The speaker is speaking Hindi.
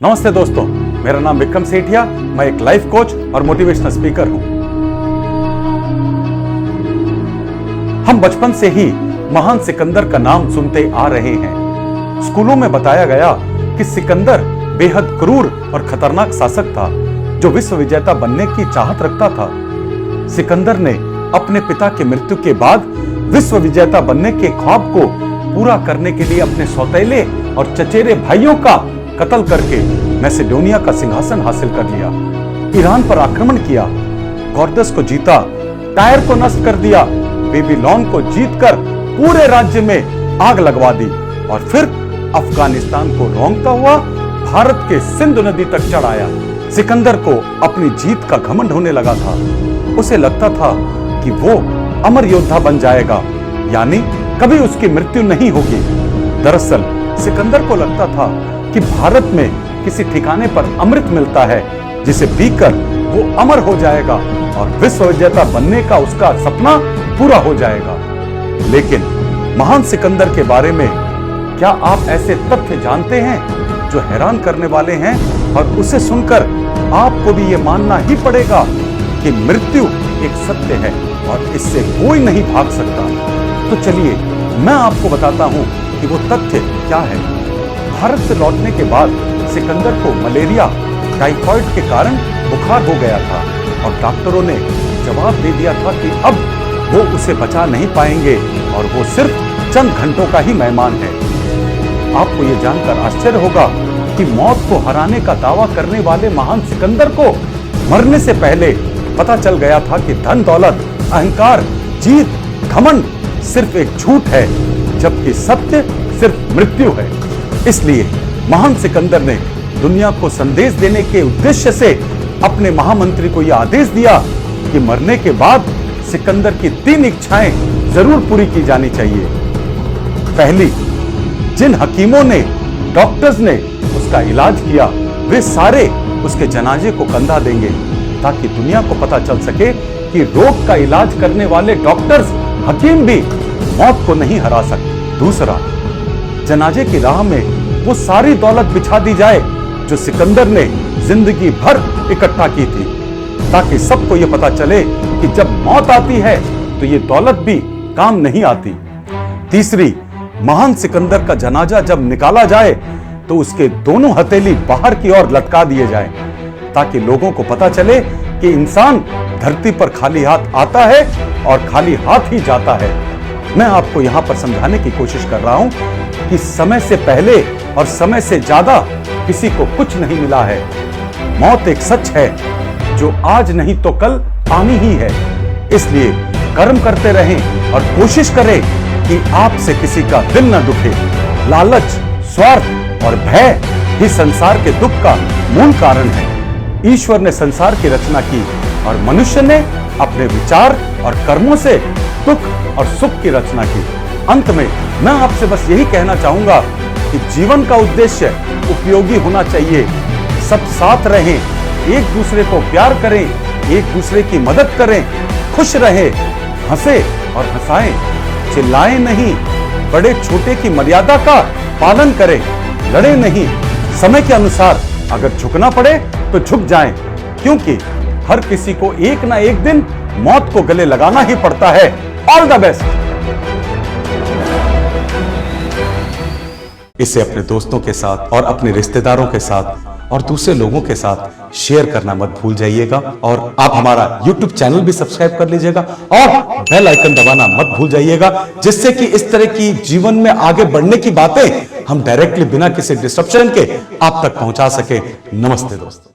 नमस्ते दोस्तों, मेरा नाम विक्रम सेठिया। मैं एक लाइफ कोच और मोटिवेशनल स्पीकर हूं। हम बचपन से ही महान सिकंदर का नाम सुनते आ रहे हैं। स्कूलों में बताया गया कि सिकंदर बेहद क्रूर और खतरनाक शासक था जो विश्व विजेता बनने की चाहत रखता था। सिकंदर ने अपने पिता की मृत्यु के बाद विश्व विजेता बनने के ख्वाब को पूरा करने के लिए अपने सौतेले और चचेरे भाइयों का कत्ल करके मैसेडोनिया का सिंहासन हासिल कर लिया। ईरान पर आक्रमण किया, कॉर्दस को जीता, टायर को नष्ट कर दिया, बेबीलोन को जीतकर पूरे राज्य में आग लगवा दी और फिर अफगानिस्तान को रौंदता हुआ भारत के सिंधु नदी तक चढ़ आया। सिकंदर को अपनी जीत का घमंड होने लगा था। उसे लगता था कि वो अमर योद्धा बन जाएगा, यानी कभी उसकी मृत्यु नहीं होगी। दरअसल सिकंदर को लगता था कि भारत में किसी ठिकाने पर अमृत मिलता है जिसे पीकर वो अमर हो जाएगा और विश्व विजेता बनने का उसका सपना पूरा हो जाएगा। लेकिन महान सिकंदर के बारे में क्या आप ऐसे तथ्य जानते हैं जो हैरान करने वाले हैं और उसे सुनकर आपको भी ये मानना ही पड़ेगा कि मृत्यु एक सत्य है और इससे कोई नहीं भाग सकता। तो चलिए मैं आपको बताता हूं कि वो तथ्य क्या है। भारत से लौटने के बाद सिकंदर को मलेरिया, टाइफाइड के कारण बुखार हो गया था और डॉक्टरों ने जवाब दे दिया था कि अब वो उसे बचा नहीं पाएंगे और वो सिर्फ चंद घंटों का ही मेहमान है। आपको ये जानकर आश्चर्य होगा कि मौत को हराने का दावा करने वाले महान सिकंदर को मरने से पहले पता चल गया था कि धन दौलत, अहंकार, जीत, घमंड सिर्फ एक झूठ है, जबकि सत्य सिर्फ मृत्यु है। इसलिए महान सिकंदर ने दुनिया को संदेश देने के उद्देश्य से अपने महामंत्री को यह आदेश दिया कि मरने के बाद सिकंदर की 3 इच्छाएं जरूर पूरी की जानी चाहिए। पहली, जिन हकीमों ने, डॉक्टर्स ने उसका इलाज किया वे सारे उसके जनाजे को कंधा देंगे ताकि दुनिया को पता चल सके कि रोग का इलाज करने वाले डॉक्टर्स, हकीम भी मौत को नहीं हरा सकते। दूसरा, जनाजे की राह में वो सारी दौलत बिछा दी जाए जो सिकंदर ने जिंदगी भर इकट्ठा की थी, ताकि सबको ये पता चले कि जब मौत आती है तो ये दौलत भी काम नहीं आती। तीसरी, महान सिकंदर का जनाजा जब निकाला जाए तो उसके दोनों हथेली बाहर की ओर लटका दिए जाए ताकि लोगों को पता चले कि इंसान धरती पर खाली हाथ आता है और खाली हाथ ही जाता है। मैं आपको यहां पर समझाने की कोशिश कर रहा हूं कि समय से पहले और समय से ज्यादा किसी को कुछ नहीं मिला है। मौत एक सच है जो आज नहीं तो कल आनी ही है। इसलिए कर्म करते रहें और कोशिश करें कि आपसे किसी का दिल न दुखे। लालच, स्वार्थ और भय ही संसार के दुख का मूल कारण है। ईश्वर ने संसार की रचना की और मनुष्य ने अपने विचार और कर्मों से दुख और सुख की रचना की। अंत में मैं आपसे बस यही कहना चाहूंगा कि जीवन का उद्देश्य उपयोगी होना चाहिए। सब साथ रहें, एक दूसरे को प्यार करें, एक दूसरे की मदद करें, खुश रहें, हंसे और हंसाएं, चिल्लाएं नहीं, बड़े छोटे की मर्यादा का पालन करें, लड़े नहीं। समय के अनुसार अगर झुकना पड़े तो झुक जाएं, क्योंकि हर किसी को एक ना एक दिन मौत को गले लगाना ही पड़ता है। All the best. इसे अपने दोस्तों के साथ और अपने रिश्तेदारों के साथ और दूसरे लोगों के साथ शेयर करना मत भूल जाइएगा और आप हमारा YouTube चैनल भी सब्सक्राइब कर लीजिएगा और बेल आइकन दबाना मत भूल जाइएगा, जिससे कि इस तरह की जीवन में आगे बढ़ने की बातें हम डायरेक्टली बिना किसी डिस्ट्रप्शन के आप तक पहुंचा सके। नमस्ते दोस्तों।